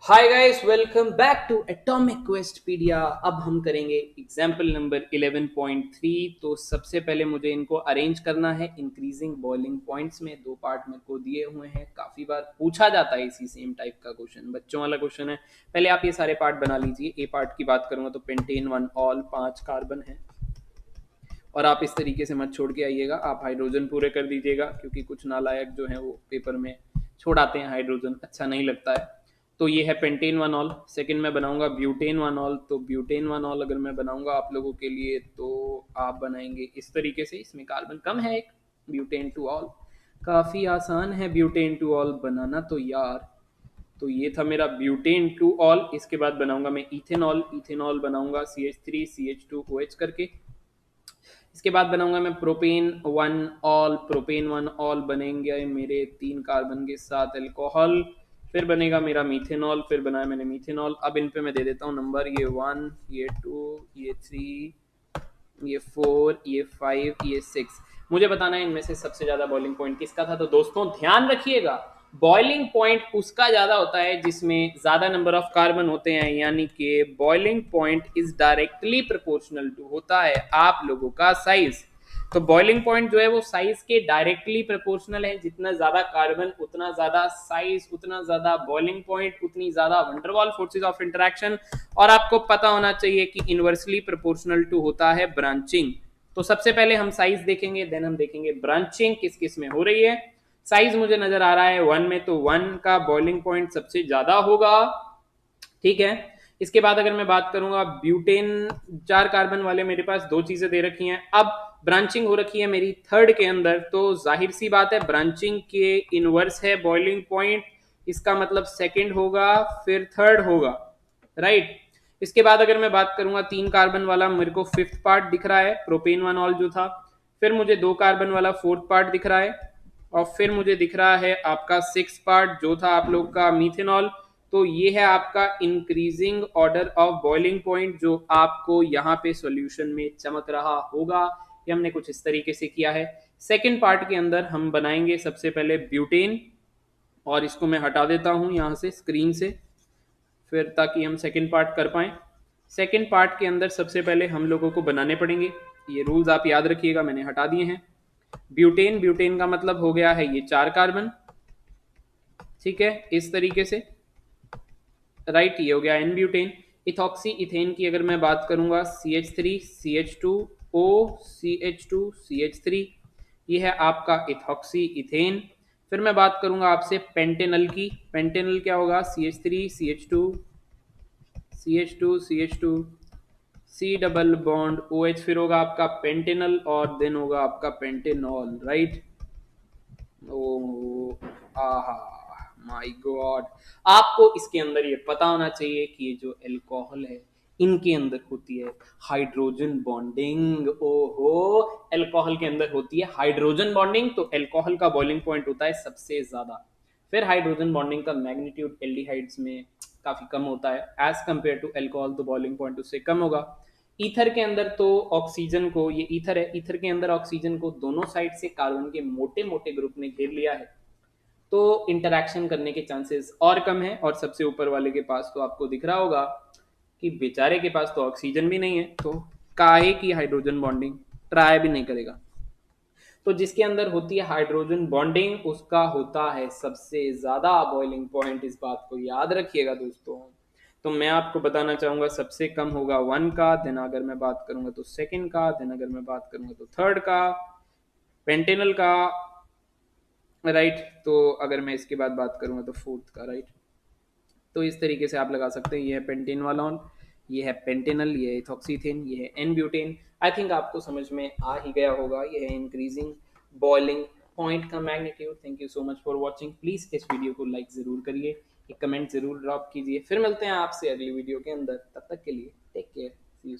Hi guys, welcome back to atomic questpedia. अब हम करेंगे एग्जाम्पल नंबर 11.3। तो सबसे पहले मुझे इनको अरेंज करना है इंक्रीजिंग बॉइलिंग पॉइंट्स में। दो पार्ट मेरे को दिए हुए हैं, काफ़ी बार पूछा जाता है इसी सेम टाइप का क्वेश्चन, बच्चों वाला क्वेश्चन है। पहले आप ये सारे पार्ट बना लीजिए। ए पार्ट की बात करूँगा तो पेंटेन वन ऑल 5 कार्बन है, और आप इस तरीके से मत छोड़ के आइएगा, आप हाइड्रोजन पूरे कर दीजिएगा, क्योंकि कुछ नालायक जो है वो पेपर में छोड़ आते हैं हाइड्रोजन, अच्छा नहीं लगता है। तो ये है पेंटेन वन ऑल। सेकंड में बनाऊंगा ब्यूटेन वन ऑल। तो ब्यूटेन वन ऑल अगर मैं बनाऊंगा आप लोगों के लिए तो आप बनाएंगे इस तरीके से, इसमें कार्बन कम है एक, ब्यूटेन टू ऑल। काफ़ी आसान है ब्यूटेन टू ऑल बनाना तो यार। तो ये था मेरा ब्यूटेन टू ऑल। इसके बाद बनाऊंगा मैं इथेनॉल। इथेनॉल बनाऊंगा CH3CH2OH करके। इसके बाद बनाऊंगा मैं propane one all. Propane one all बनेंगे मेरे 3 कार्बन के साथ अल्कोहल। फिर बनेगा मेरा मीथेनॉल। फिर बनाया मैंने मीथेनॉल। अब इन पे मैं दे देता हूँ नंबर, ये 1, ये 2, ये 3, ये 4, ये 5, ये 6। मुझे बताना है इनमें से सबसे ज्यादा बॉइलिंग पॉइंट किसका था। तो दोस्तों ध्यान रखिएगा, बॉइलिंग पॉइंट उसका ज्यादा होता है जिसमें ज्यादा नंबर ऑफ कार्बन होते हैं, यानी कि boiling point is directly proportional to होता है आप लोगों का साइज। तो बॉइलिंग पॉइंट जो है वो साइज के डायरेक्टली प्रोपोर्शनल है। जितना ज्यादा कार्बन उतना ज्यादा साइज, उतना ज्यादा बॉइलिंग पॉइंट, उतनी ज्यादा वंडरवॉल फोर्सेस ऑफ इंटरेक्शन। और आपको पता होना चाहिए कि इनवर्सली प्रोपोर्शनल टू होता है ब्रांचिंग। तो सबसे पहले हम साइज देखेंगे, देन हम देखेंगे ब्रांचिंग किस किस में हो रही है। साइज मुझे नजर आ रहा है 1 में, तो 1 का बॉइलिंग पॉइंट सबसे ज्यादा होगा, ठीक है। इसके बाद अगर मैं बात करूंगा ब्यूटेन, 4 कार्बन वाले मेरे पास दो चीजें दे रखी हैं। अब ब्रांचिंग हो रखी है मेरी थर्ड के अंदर, तो जाहिर सी बात है ब्रांचिंग के इनवर्स है बॉइलिंग पॉइंट। इसका मतलब सेकंड होगा, फिर थर्ड होगा, राइट। इसके बाद अगर मैं बात करूंगा 3 कार्बन वाला, मेरे को फिफ्थ पार्ट दिख रहा है प्रोपेन वन ऑल जो था। फिर मुझे 2 कार्बन वाला फोर्थ पार्ट दिख रहा है, और फिर मुझे दिख रहा है आपका 6 पार्ट जो था आप लोग का मीथेनॉल। तो ये है आपका increasing order of boiling point जो आपको यहाँ पे सॉल्यूशन में चमक रहा होगा। ये हमने कुछ इस तरीके से किया है। सेकेंड पार्ट के अंदर हम बनाएंगे सबसे पहले ब्यूटेन, और इसको मैं हटा देता हूँ यहाँ से स्क्रीन से, फिर ताकि हम सेकेंड पार्ट कर पाए। सेकेंड पार्ट के अंदर सबसे पहले हम लोगों को बनाने पड़ेंगे, ये रूल्स आप याद रखिएगा, मैंने हटा दिए हैं। ब्यूटेन, ब्यूटेन का मतलब हो गया है ये 4 कार्बन, ठीक है, इस तरीके से, राइट। ये हो गया एन ब्यूटेन। इथॉक्सी इथेन की अगर मैं बात करूंगा CH3CH2O CH2CH3, ये है आपका इथॉक्सी इथेन। फिर मैं बात करूंगा आपसे पेंटेनल की। पेंटेनल क्या होगा, CH3CH2CH2CH2 C double bond OH, फिर होगा आपका पेंटेनल, और देन होगा आपका पेंटेनॉल, राइट। ओ आहा, माय गॉड। आपको इसके अंदर ये पता होना चाहिए कि ये जो अल्कोहल है इनके अंदर होती है हाइड्रोजन बॉन्डिंग। ओहो, अल्कोहल के अंदर होती है हाइड्रोजन बॉन्डिंग, तो अल्कोहल का बॉइलिंग पॉइंट होता है सबसे ज्यादा। फिर हाइड्रोजन बॉन्डिंग का मैग्नीट्यूड एल्डिहाइड्स में काफी कम होता है एज कंपेयर टू अल्कोहल, तो बॉइलिंग पॉइंट उससे कम होगा। ईथर के अंदर तो ऑक्सीजन को, ये ईथर है, ईथर के अंदर ऑक्सीजन को दोनों साइड से कार्बन के मोटे मोटे ग्रुप ने घेर लिया है, तो इंटरेक्शन करने के चांसेस और कम है। और सबसे ऊपर वाले के पास तो आपको दिख रहा होगा कि बेचारे के पास तो ऑक्सीजन भी नहीं है, तो काहे की हाइड्रोजन बॉन्डिंग, ट्राई भी नहीं करेगा। तो जिसके अंदर होती है हाइड्रोजन बॉन्डिंग उसका होता है सबसे ज्यादा बॉइलिंग पॉइंट, इस बात को याद रखिएगा दोस्तों। तो मैं आपको बताना चाहूंगा सबसे कम होगा 1 का, देन अगर मैं बात करूंगा तो सेकंड का, देन अगर मैं बात करूंगा तो थर्ड का, पेंटेनल का, राइट। तो अगर मैं इसके बाद बात करूंगा तो फोर्थ का, राइट। तो इस तरीके से आप लगा सकते हैं, ये है पेंटेन वाला, ये है पेंटेनल, ये है इथॉक्सीथेन, ये है एन ब्यूटेन। आई थिंक आपको समझ में आ ही गया होगा, ये है इंक्रीजिंग बॉइलिंग पॉइंट का magnitude. Thank you so much for watching. Please इस वीडियो को लाइक ज़रूर करिए, एक कमेंट ज़रूर ड्रॉप कीजिए। फिर मिलते हैं आपसे अगली वीडियो के अंदर, तब तक के लिए टेक केयर, सी यू।